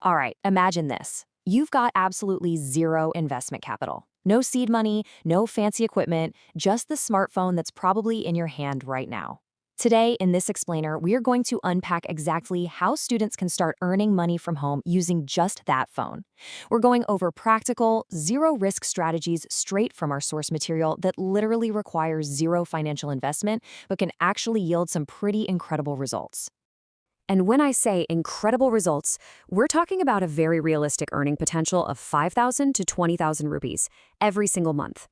All right, imagine this. You've got absolutely zero investment capital. No seed money, no fancy equipment, just the smartphone that's probably in your hand right now. Today, in this explainer, we are going to unpack exactly how students can start earning money from home using just that phone. We're going over practical, zero-risk strategies straight from our source material that literally requires zero financial investment, but can actually yield some pretty incredible results. And when I say incredible results, we're talking about a very realistic earning potential of 5,000 to 20,000 rupees every single month.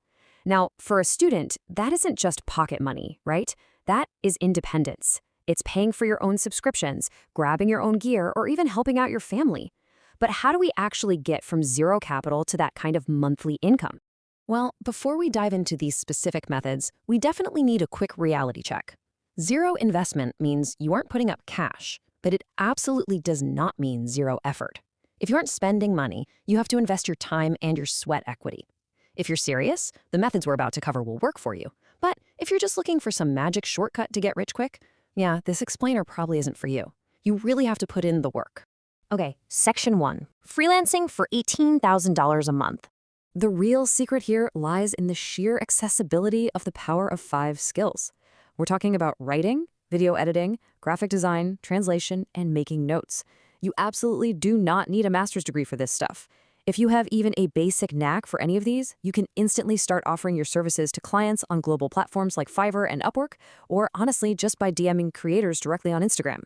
Now, for a student, that isn't just pocket money, right? That is independence. It's paying for your own subscriptions, grabbing your own gear, or even helping out your family. But how do we actually get from zero capital to that kind of monthly income? Well, before we dive into these specific methods, we definitely need a quick reality check. Zero investment means you aren't putting up cash, but it absolutely does not mean zero effort. If you aren't spending money, you have to invest your time and your sweat equity. If you're serious, the methods we're about to cover will work for you. But if you're just looking for some magic shortcut to get rich quick, yeah, this explainer probably isn't for you. You really have to put in the work. Okay, Section 1. Freelancing for $18,000 a month. The real secret here lies in the sheer accessibility of the power of 5 skills. We're talking about writing, video editing, graphic design, translation, and making notes. You absolutely do not need a master's degree for this stuff. If you have even a basic knack for any of these, you can instantly start offering your services to clients on global platforms like Fiverr and Upwork, or honestly, just by DMing creators directly on Instagram.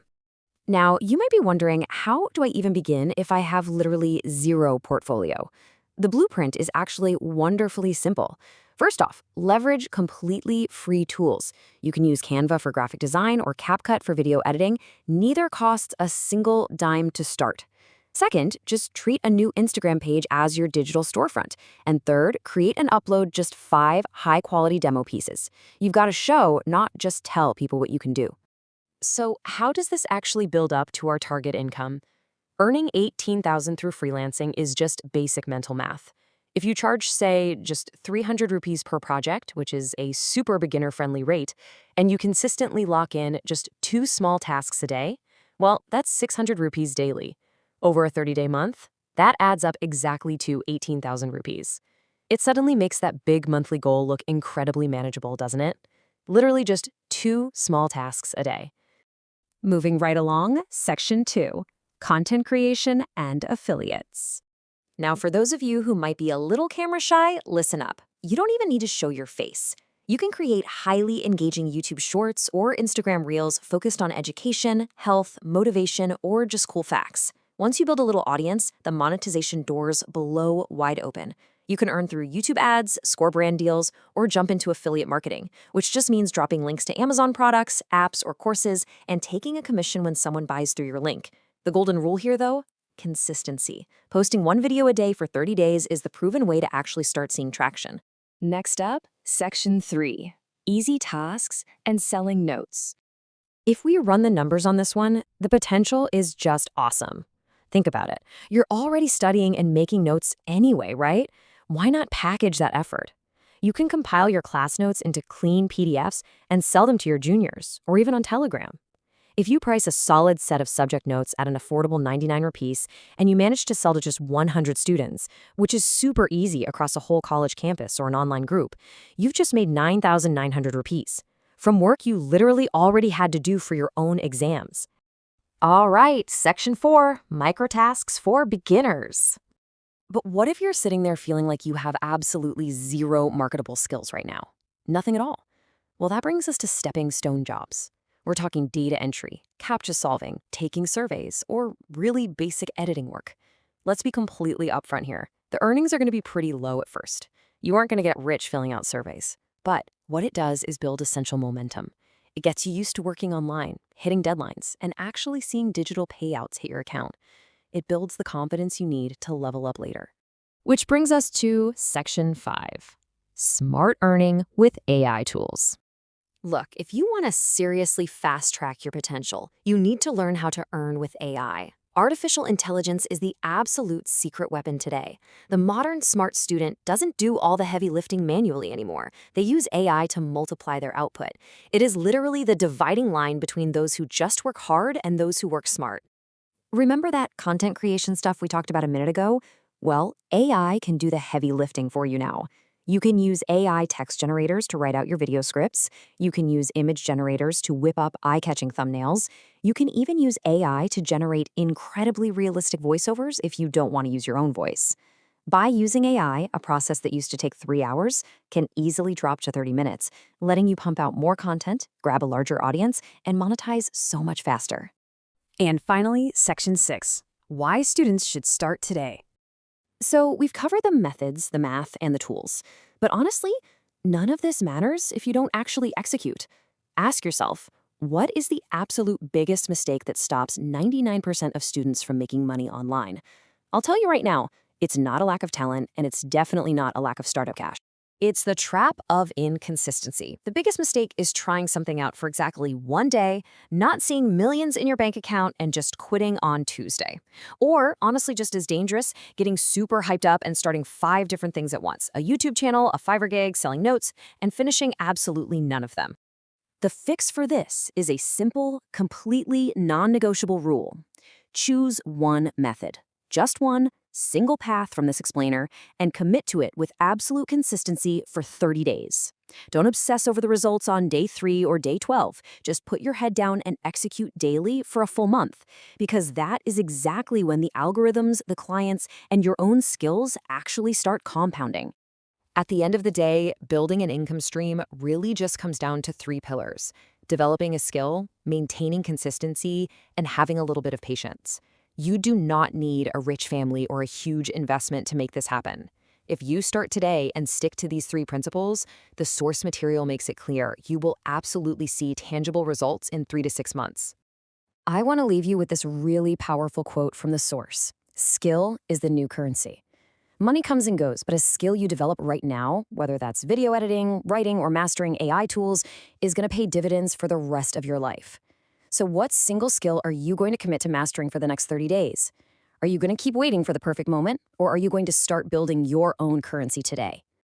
Now, you might be wondering, how do I even begin if I have literally zero portfolio? The blueprint is actually wonderfully simple. First off, leverage completely free tools. You can use Canva for graphic design or CapCut for video editing. Neither costs a single dime to start. Second, just treat a new Instagram page as your digital storefront. And third, create and upload just 5 high-quality demo pieces. You've got to show, not just tell people what you can do. So how does this actually build up to our target income? Earning $18,000 through freelancing is just basic mental math. If you charge, say, just 300 rupees per project, which is a super beginner-friendly rate, and you consistently lock in just 2 small tasks a day, well, that's 600 rupees daily. Over a 30-day month, that adds up exactly to 18,000 rupees. It suddenly makes that big monthly goal look incredibly manageable, doesn't it? Literally just 2 small tasks a day. Moving right along, Section 2. Content creation and affiliates. Now, for those of you who might be a little camera shy, listen up. You don't even need to show your face. You can create highly engaging YouTube shorts or Instagram reels focused on education, health, motivation, or just cool facts. Once you build a little audience, the monetization doors blow wide open. You can earn through YouTube ads, score brand deals, or jump into affiliate marketing, which just means dropping links to Amazon products, apps, or courses, and taking a commission when someone buys through your link. The golden rule here, though? Consistency. Posting 1 video a day for 30 days is the proven way to actually start seeing traction. Next up, Section 3. Easy tasks and selling notes. If we run the numbers on this one, the potential is just awesome. Think about it. You're already studying and making notes anyway, right? Why not package that effort? You can compile your class notes into clean PDFs and sell them to your juniors, or even on Telegram. If you price a solid set of subject notes at an affordable 99 rupees and you manage to sell to just 100 students, which is super easy across a whole college campus or an online group, you've just made 9,900 rupees from work you literally already had to do for your own exams. All right, Section 4, microtasks for beginners. But what if you're sitting there feeling like you have absolutely zero marketable skills right now? Nothing at all. Well, that brings us to stepping stone jobs. We're talking data entry, CAPTCHA solving, taking surveys, or really basic editing work. Let's be completely upfront here. The earnings are going to be pretty low at first. You aren't going to get rich filling out surveys. But what it does is build essential momentum. It gets you used to working online, hitting deadlines, and actually seeing digital payouts hit your account. It builds the confidence you need to level up later. Which brings us to Section 5. Smart earning with AI tools. Look, if you want to seriously fast-track your potential, you need to learn how to earn with AI. Artificial intelligence is the absolute secret weapon today. The modern smart student doesn't do all the heavy lifting manually anymore. They use AI to multiply their output. It is literally the dividing line between those who just work hard and those who work smart. Remember that content creation stuff we talked about a minute ago? Well, AI can do the heavy lifting for you now. You can use AI text generators to write out your video scripts. You can use image generators to whip up eye-catching thumbnails. You can even use AI to generate incredibly realistic voiceovers if you don't want to use your own voice. By using AI, a process that used to take 3 hours can easily drop to 30 minutes, letting you pump out more content, grab a larger audience, and monetize so much faster. And finally, Section 6. Why students should start today. So we've covered the methods, the math, and the tools. But honestly, none of this matters if you don't actually execute. Ask yourself, what is the absolute biggest mistake that stops 99% of students from making money online? I'll tell you right now, it's not a lack of talent, and it's definitely not a lack of startup cash. It's the trap of inconsistency. The biggest mistake is trying something out for exactly one day, not seeing millions in your bank account, and just quitting on Tuesday. Or, honestly, just as dangerous, getting super hyped up and starting 5 different things at once: a YouTube channel, a Fiverr gig, selling notes, and finishing absolutely none of them. The fix for this is a simple, completely non-negotiable rule. Choose one method. Just one, single path from this explainer, and commit to it with absolute consistency for 30 days. Don't obsess over the results on day 3 or day 12. Just put your head down and execute daily for a full month, because that is exactly when the algorithms, the clients, and your own skills actually start compounding. At the end of the day, building an income stream really just comes down to 3 pillars: developing a skill, maintaining consistency, and having a little bit of patience. You do not need a rich family or a huge investment to make this happen. If you start today and stick to these 3 principles, the source material makes it clear you will absolutely see tangible results in 3 to 6 months. I want to leave you with this really powerful quote from the source. Skill is the new currency. Money comes and goes, but a skill you develop right now, whether that's video editing, writing, or mastering AI tools, is going to pay dividends for the rest of your life. So what single skill are you going to commit to mastering for the next 30 days? Are you going to keep waiting for the perfect moment, or are you going to start building your own currency today?